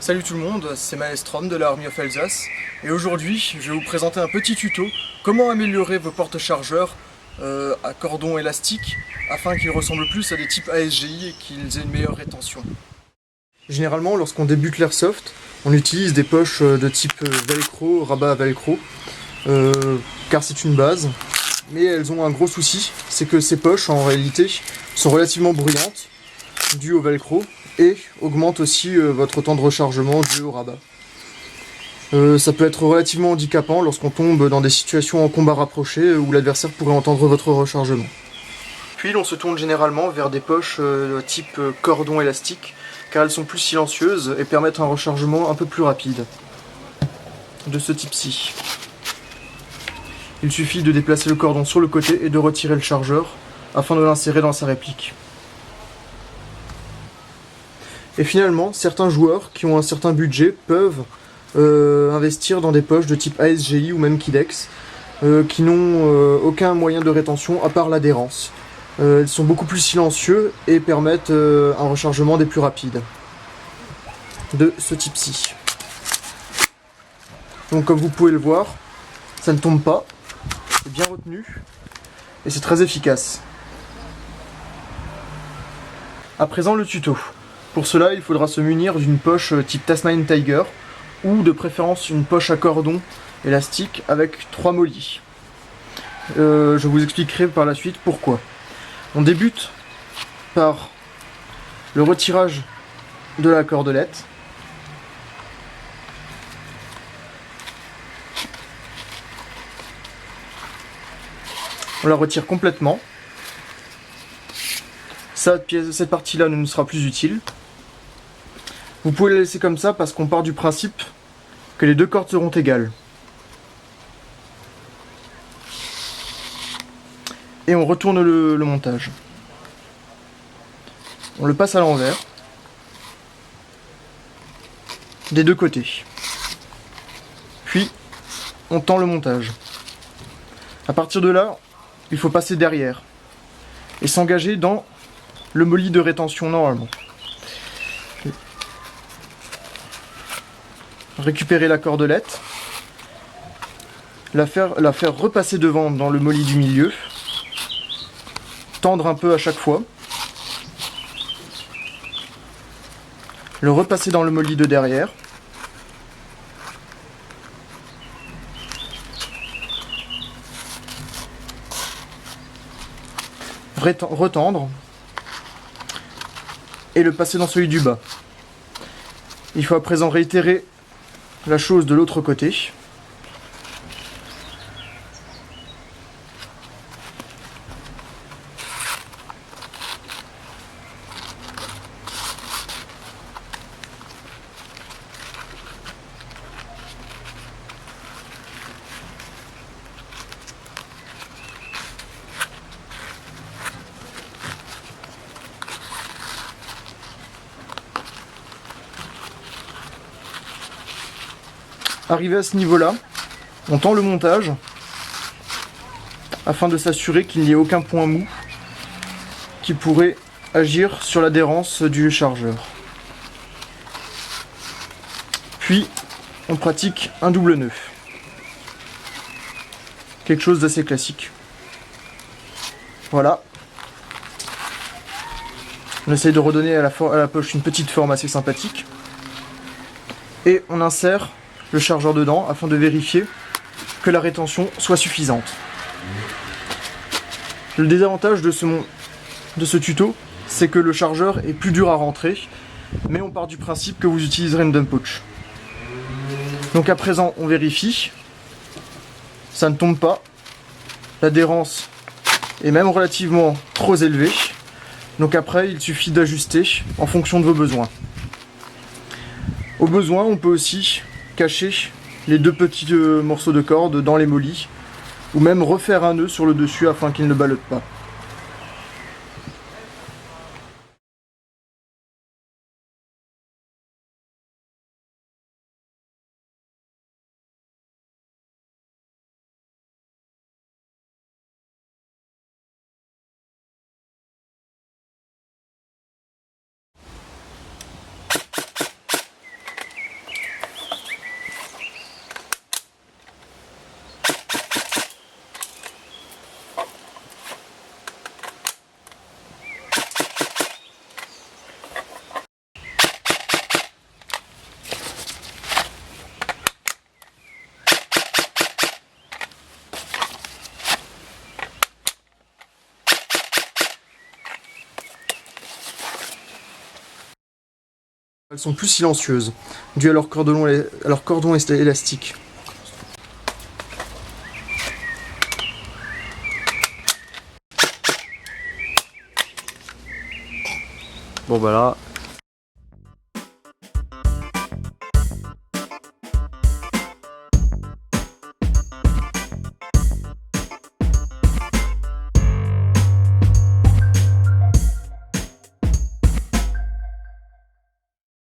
Salut tout le monde, c'est Maelstrom de l'Army of Alsace et aujourd'hui je vais vous présenter un petit tuto comment améliorer vos porte-chargeurs à cordon élastique afin qu'ils ressemblent plus à des types ASGI et qu'ils aient une meilleure rétention. Généralement lorsqu'on débute l'airsoft, on utilise des poches de type velcro, rabat à velcro car c'est une base, mais elles ont un gros souci, c'est que ces poches en réalité sont relativement bruyantes dû au velcro et augmente aussi votre temps de rechargement dû au rabat. Ça peut être relativement handicapant lorsqu'on tombe dans des situations en combat rapproché où l'adversaire pourrait entendre votre rechargement. Puis on se tourne généralement vers des poches type cordon élastique car elles sont plus silencieuses et permettent un rechargement un peu plus rapide. De ce type-ci. Il suffit de déplacer le cordon sur le côté et de retirer le chargeur afin de l'insérer dans sa réplique. Et finalement, certains joueurs qui ont un certain budget peuvent investir dans des poches de type ASGI ou même Kidex qui n'ont aucun moyen de rétention à part l'adhérence. Elles sont beaucoup plus silencieux et permettent un rechargement des plus rapides. De ce type-ci. Donc comme vous pouvez le voir, ça ne tombe pas, c'est bien retenu et c'est très efficace. À présent le tuto. Pour cela, il faudra se munir d'une poche type Tasman Tiger ou de préférence une poche à cordon élastique avec 3 mollys. Je vous expliquerai par la suite pourquoi. On débute par le retirage de la cordelette. On la retire complètement. Cette partie-là ne nous sera plus utile. Vous pouvez la laisser comme ça parce qu'on part du principe que les deux cordes seront égales. Et on retourne le montage. On le passe à l'envers. Des deux côtés. Puis, on tend le montage. À partir de là, il faut passer derrière. Et s'engager dans le molly de rétention normalement. Récupérer la cordelette, la faire repasser devant dans le molly du milieu, tendre un peu à chaque fois, le repasser dans le molly de derrière, retendre et le passer dans celui du bas. Il faut à présent réitérer la chose de l'autre côté. Arrivé à ce niveau-là, on tend le montage afin de s'assurer qu'il n'y ait aucun point mou qui pourrait agir sur l'adhérence du chargeur. Puis, on pratique un double nœud. Quelque chose d'assez classique. Voilà. On essaye de redonner à la poche une petite forme assez sympathique. Et on insère le chargeur dedans afin de vérifier que la rétention soit suffisante. Le désavantage de ce tuto, c'est que le chargeur est plus dur à rentrer, mais on part du principe que vous utiliserez une dump pouch. Donc à présent, on vérifie, ça ne tombe pas, l'adhérence est même relativement trop élevée, donc après il suffit d'ajuster en fonction de vos besoins. Au besoin, on peut aussi cacher les deux petits morceaux de corde dans les mollys ou même refaire un nœud sur le dessus afin qu'ils ne ballottent pas. Elles sont plus silencieuses, dû à leur cordon élastique. Bon bah là,